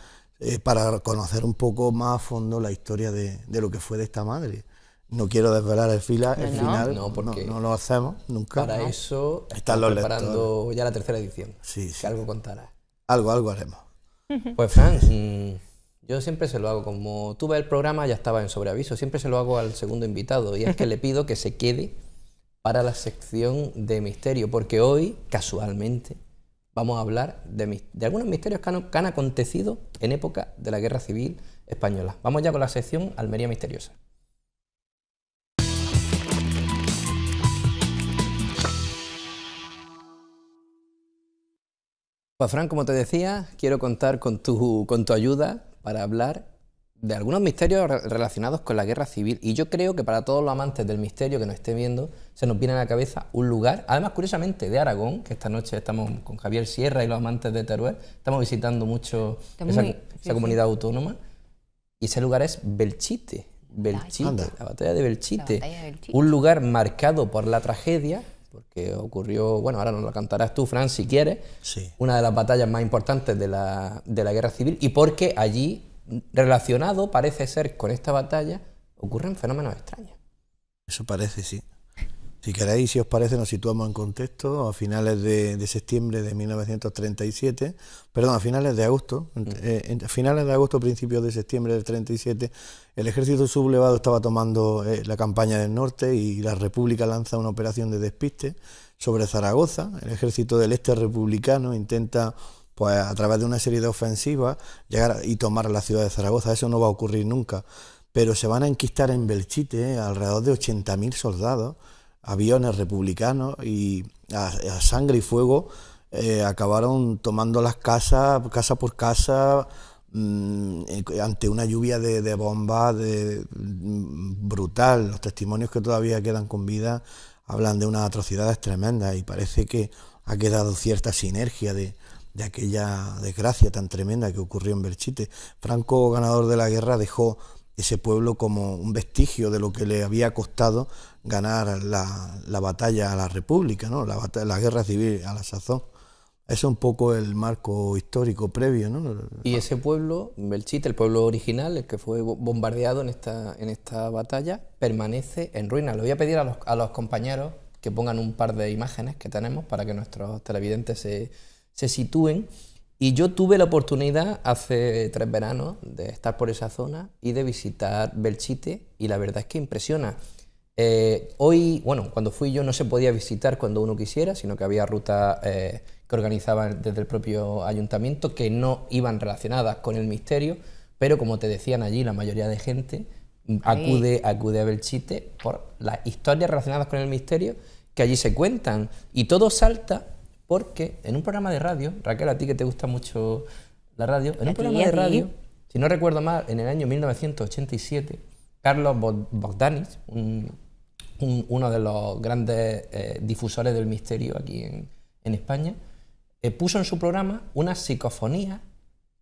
para conocer un poco más a fondo la historia de lo que fue de esta madre. No quiero desvelar el final, porque no lo hacemos nunca. Para eso estamos preparando ya la tercera edición, que algo contará. Algo haremos. Pues Fran, yo siempre se lo hago, como tú ves el programa ya estaba en sobreaviso, siempre se lo hago al segundo invitado, y es que le pido que se quede para la sección de misterio, porque hoy, casualmente, vamos a hablar de algunos misterios que han acontecido en época de la Guerra Civil Española. Vamos ya con la sección Almería Misteriosa. Pues Fran, como te decía, quiero contar con tu ayuda para hablar de algunos misterios relacionados con la Guerra Civil, y yo creo que para todos los amantes del misterio que nos esté viendo se nos viene a la cabeza un lugar, además curiosamente de Aragón, que esta noche estamos con Javier Sierra y los amantes de Teruel, estamos visitando mucho esa comunidad autónoma, y ese lugar es Belchite, la batalla de Belchite, un lugar marcado por la tragedia, porque ocurrió, bueno, ahora nos lo cantarás tú, Fran, si quieres, una de las batallas más importantes de la Guerra Civil, y porque allí, relacionado parece ser con esta batalla, ocurren fenómenos extraños. Eso parece, sí. Si queréis, si os parece, nos situamos en contexto. A finales de septiembre de 1937, perdón, a finales de agosto, finales de agosto, principios de septiembre del 37, el ejército sublevado estaba tomando la campaña del norte y la República lanza una operación de despiste sobre Zaragoza. El ejército del este republicano intenta, pues a través de una serie de ofensivas, llegar y tomar la ciudad de Zaragoza. Eso no va a ocurrir nunca, pero se van a enquistar en Belchite alrededor de 80.000 soldados, aviones republicanos, y a sangre y fuego acabaron tomando las casas, casa por casa, ante una lluvia de bombas brutal. Los testimonios que todavía quedan con vida hablan de unas atrocidades tremendas, y parece que ha quedado cierta sinergia de aquella desgracia tan tremenda que ocurrió en Belchite. Franco, ganador de la guerra, dejó ese pueblo como un vestigio de lo que le había costado ganar la batalla a la República, ¿no? La guerra civil a la sazón. Ese es un poco el marco histórico previo, ¿no? Y ese pueblo, Belchite, el pueblo original, el que fue bombardeado en esta batalla, permanece en ruinas. Le voy a pedir a los compañeros que pongan un par de imágenes que tenemos para que nuestros televidentes se sitúen. Y yo tuve la oportunidad hace 3 veranos de estar por esa zona y de visitar Belchite, y la verdad es que impresiona. Hoy, bueno, cuando fui yo no se podía visitar cuando uno quisiera, sino que había rutas que organizaban desde el propio ayuntamiento que no iban relacionadas con el misterio, pero como te decían allí, la mayoría de gente acude a Belchite por las historias relacionadas con el misterio que allí se cuentan. Y todo salta porque en un programa de radio, Raquel, a ti que te gusta mucho la radio, en un programa de radio, si no recuerdo mal, en el año 1987, Carlos Bogdanis, uno de los grandes difusores del misterio aquí en España, puso en su programa unas psicofonías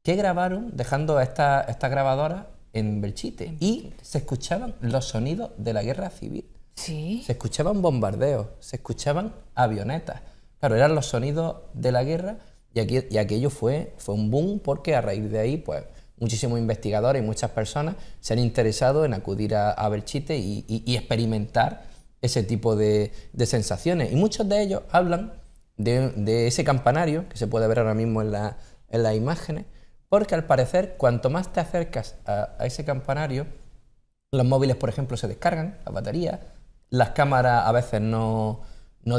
que grabaron dejando estas grabadoras en Belchite, y se escuchaban los sonidos de la guerra civil. Sí. Se escuchaban bombardeos, se escuchaban avionetas. Claro, eran los sonidos de la guerra, y aquello fue un boom, porque a raíz de ahí, pues, muchísimos investigadores y muchas personas se han interesado en acudir a Belchite y experimentar ese tipo de sensaciones. Y muchos de ellos hablan de ese campanario, que se puede ver ahora mismo en las imágenes, porque al parecer, cuanto más te acercas a ese campanario, los móviles, por ejemplo, se descargan, las baterías, las cámaras a veces no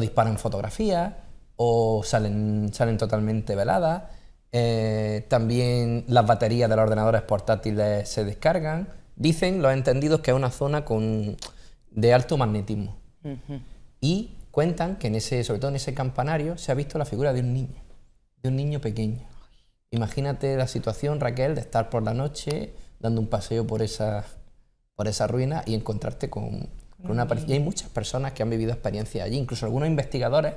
disparan fotografías o salen totalmente veladas, también las baterías de los ordenadores portátiles se descargan. Dicen los entendidos que es una zona de alto magnetismo. Y cuentan que sobre todo en ese campanario se ha visto la figura de un niño pequeño. Imagínate la situación, Raquel, de estar por la noche dando un paseo por esa ruina y encontrarte con una aparición. Y hay muchas personas que han vivido experiencias allí, incluso algunos investigadores,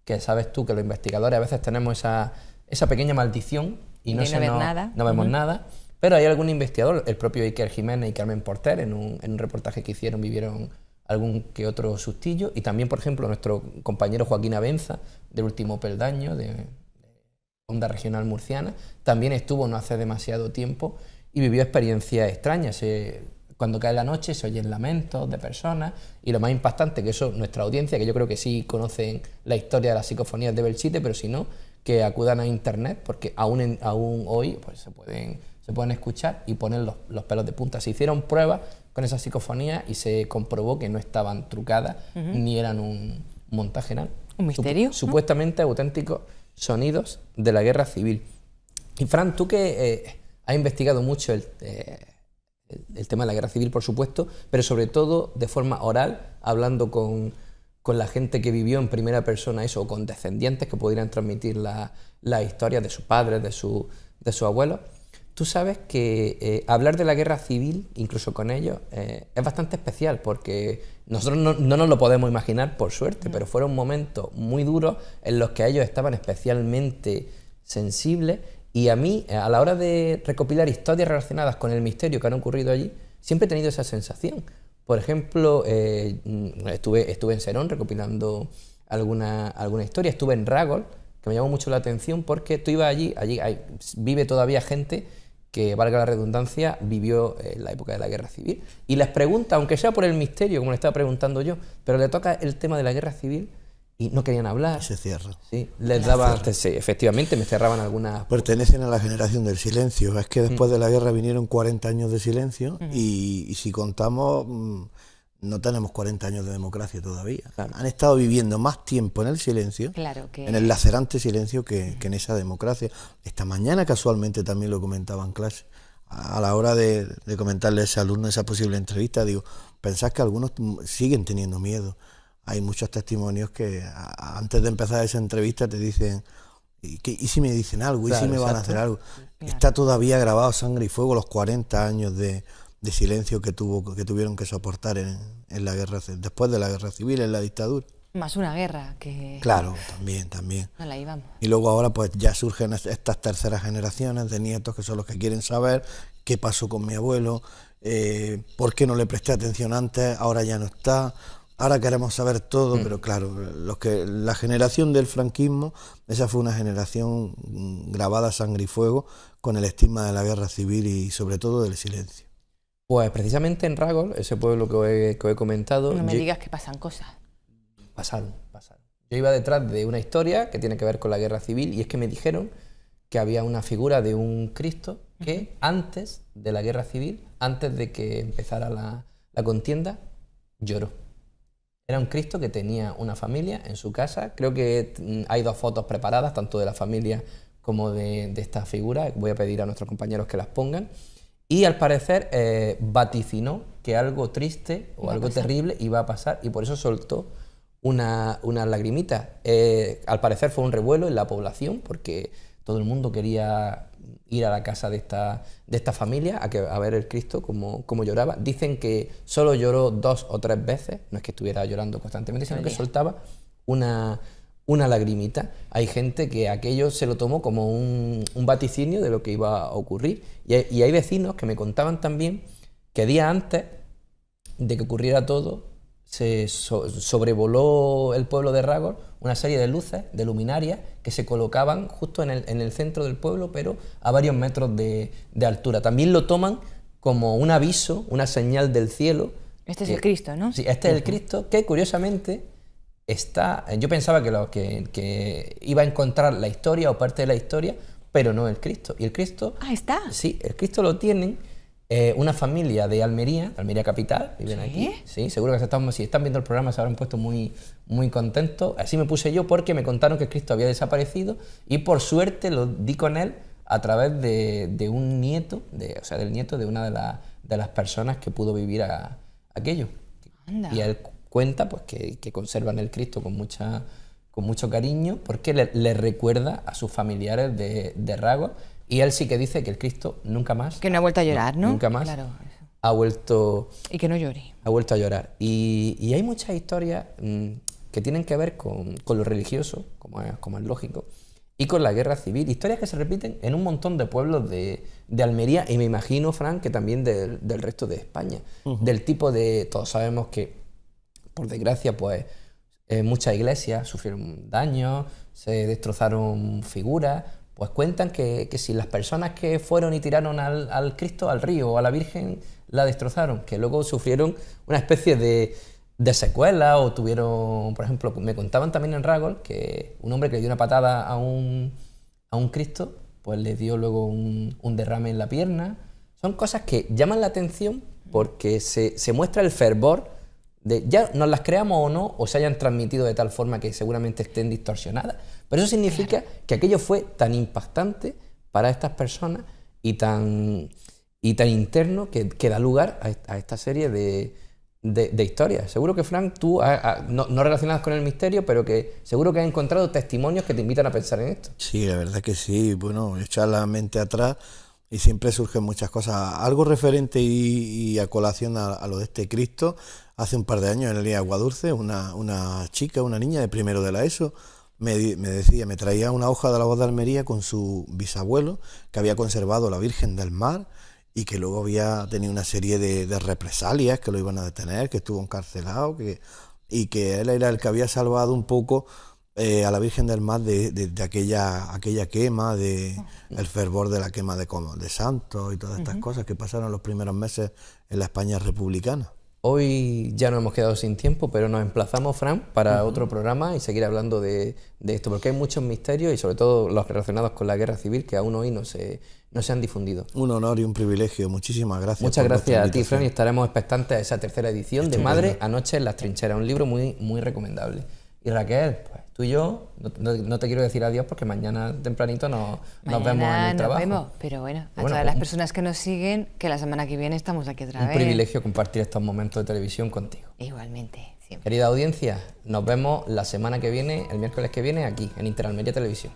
que sabes tú que los investigadores a veces tenemos esa pequeña maldición y no vemos nada, pero hay algún investigador, el propio Iker Jiménez y Carmen Porter, en un reportaje que hicieron, vivieron algún que otro sustillo, y también, por ejemplo, nuestro compañero Joaquín Abenza, del Último Peldaño, de Onda Regional Murciana, también estuvo no hace demasiado tiempo y vivió experiencias extrañas. Cuando cae la noche se oyen lamentos de personas, y lo más impactante, que eso nuestra audiencia, que yo creo que sí conocen la historia de las psicofonías de Belchite, pero si no, que acudan a internet, porque aún hoy pues se pueden escuchar y poner los pelos de punta. Se hicieron pruebas con esas psicofonías y se comprobó que no estaban trucadas ni eran un montaje, eran un misterio, supuestamente auténticos sonidos de la guerra civil. Y Fran, tú que has investigado mucho el tema de la guerra civil, por supuesto, pero sobre todo de forma oral, hablando con la gente que vivió en primera persona eso, o con descendientes que pudieran transmitir la historia de sus padres, de sus abuelos. Tú sabes que hablar de la guerra civil, incluso con ellos, es bastante especial, porque nosotros no nos lo podemos imaginar, por suerte, pero fueron momentos muy duros en los que ellos estaban especialmente sensibles. Y a mí, a la hora de recopilar historias relacionadas con el misterio que han ocurrido allí, siempre he tenido esa sensación. Por ejemplo, estuve en Serón recopilando alguna historia, estuve en Ragol, que me llamó mucho la atención, porque tú ibas allí vive todavía gente que, valga la redundancia, vivió en la época de la guerra civil, y les pregunta, aunque sea por el misterio, como le estaba preguntando yo, pero le toca el tema de la guerra civil, y no querían hablar. Y se cierra. Sí, les daban, sí, efectivamente, me cerraban algunas... Pertenecen a la generación del silencio. Es que después de la guerra vinieron 40 años de silencio, y si contamos, no tenemos 40 años de democracia todavía. Claro. Han estado viviendo más tiempo en el silencio, en el lacerante silencio, que en esa democracia. Esta mañana casualmente también lo comentaba en clase. A la hora de comentarle a ese alumno esa posible entrevista, digo, pensás que algunos siguen teniendo miedo. Hay muchos testimonios que antes de empezar esa entrevista te dicen, ¿y si me dicen algo? ¿Y si me van a hacer algo? Claro. Está todavía grabado Sangre y Fuego los 40 años de silencio que tuvieron que soportar en la guerra, después de la guerra civil, en la dictadura. Más una guerra que... Claro, también. No la íbamos. Y luego ahora pues ya surgen estas terceras generaciones de nietos que son los que quieren saber qué pasó con mi abuelo, por qué no le presté atención antes, ahora ya no está... Ahora queremos saber todo, pero claro, la generación del franquismo, esa fue una generación grabada a sangre y fuego con el estigma de la guerra civil y sobre todo del silencio. Pues precisamente en Ragol, ese pueblo que he comentado... No me digas que pasan cosas. Pasaron. Yo iba detrás de una historia que tiene que ver con la guerra civil, y es que me dijeron que había una figura de un Cristo que antes de la guerra civil, antes de que empezara la contienda, lloró. Era un Cristo que tenía una familia en su casa. Creo que hay 2 fotos preparadas, tanto de la familia como de esta figura. Voy a pedir a nuestros compañeros que las pongan. Y al parecer vaticinó que algo triste o algo terrible iba a pasar, y por eso soltó una lagrimita. Al parecer fue un revuelo en la población, porque todo el mundo quería ir a la casa de esta familia a ver el Cristo cómo lloraba. Dicen que solo lloró 2 o 3 veces, no es que estuviera llorando constantemente, sino que soltaba una lagrimita. Hay gente que aquello se lo tomó como un vaticinio de lo que iba a ocurrir, y hay vecinos que me contaban también que días antes de que ocurriera todo se sobrevoló el pueblo de Rágor una serie de luces, de luminarias, que se colocaban justo en el centro del pueblo, pero a varios metros de altura. También lo toman como un aviso, una señal del cielo. Este es el Cristo, ¿no? Sí, este es el Cristo, que curiosamente está... Yo pensaba que iba a encontrar la historia o parte de la historia, pero no el Cristo. Y el Cristo... Ah, está. Sí, el Cristo lo tienen una familia de Almería capital, viven aquí. Sí, seguro que si están viendo el programa se habrán puesto muy, muy contentos. Así me puse yo, porque me contaron que el Cristo había desaparecido, y por suerte lo di con él a través de un nieto, del nieto de una de las personas que pudo vivir aquello. Anda. Y él cuenta pues que conservan el Cristo con mucho cariño, porque le recuerda a sus familiares de Rágor. Y él sí que dice que el Cristo nunca más... Que no ha vuelto a llorar, ¿no? Nunca más. Claro. Ha vuelto... Y que no llore. Ha vuelto a llorar. Y hay muchas historias que tienen que ver con lo religioso, como es lógico, y con la guerra civil. Historias que se repiten en un montón de pueblos de Almería, y me imagino, Fran, que también del resto de España. Del tipo de... Todos sabemos que, por desgracia, pues muchas iglesias sufrieron daños, se destrozaron figuras. Pues cuentan que si las personas que fueron y tiraron al Cristo al río o a la Virgen la destrozaron, que luego sufrieron una especie de secuela, o tuvieron, por ejemplo, me contaban también en Rágor que un hombre que le dio una patada a un Cristo, pues le dio luego un derrame en la pierna. Son cosas que llaman la atención porque se muestra el fervor de, ya nos las creamos o no, o se hayan transmitido de tal forma que seguramente estén distorsionadas. Pero eso significa que aquello fue tan impactante para estas personas y tan interno que da lugar a esta serie de historias. Seguro que, Frank, tú, no relacionadas con el misterio, pero que seguro que has encontrado testimonios que te invitan a pensar en esto. Sí, la verdad que sí. Bueno, echar la mente atrás y siempre surgen muchas cosas. Algo referente y a colación a lo de este Cristo. Hace un par de años en el día de Aguadulce, una chica, una niña de primero de la ESO, me traía una hoja de la voz de Almería con su bisabuelo, que había conservado la Virgen del Mar y que luego había tenido una serie de represalias, que lo iban a detener, que estuvo encarcelado, y que él era el que había salvado un poco a la Virgen del Mar de aquella quema, el fervor de la quema de santos y todas estas cosas que pasaron los primeros meses en la España republicana. Hoy ya nos hemos quedado sin tiempo, pero nos emplazamos, Fran, para otro programa y seguir hablando de esto, porque hay muchos misterios, y sobre todo los relacionados con la guerra civil, que aún hoy no se han difundido. Un honor y un privilegio. Muchísimas gracias. Muchas gracias a ti, Fran, y estaremos expectantes a esa tercera edición de Madre Anoche en las Trincheras, un libro muy, muy recomendable. Y Raquel, pues tú y yo, no te quiero decir adiós porque mañana tempranito nos vemos en el trabajo. Nos vemos, pero bueno, a todas las personas que nos siguen, que la semana que viene estamos aquí otra vez. Un privilegio compartir estos momentos de televisión contigo. Igualmente, siempre. Querida audiencia, nos vemos la semana que viene, el miércoles que viene, aquí, en Interalmería Televisión.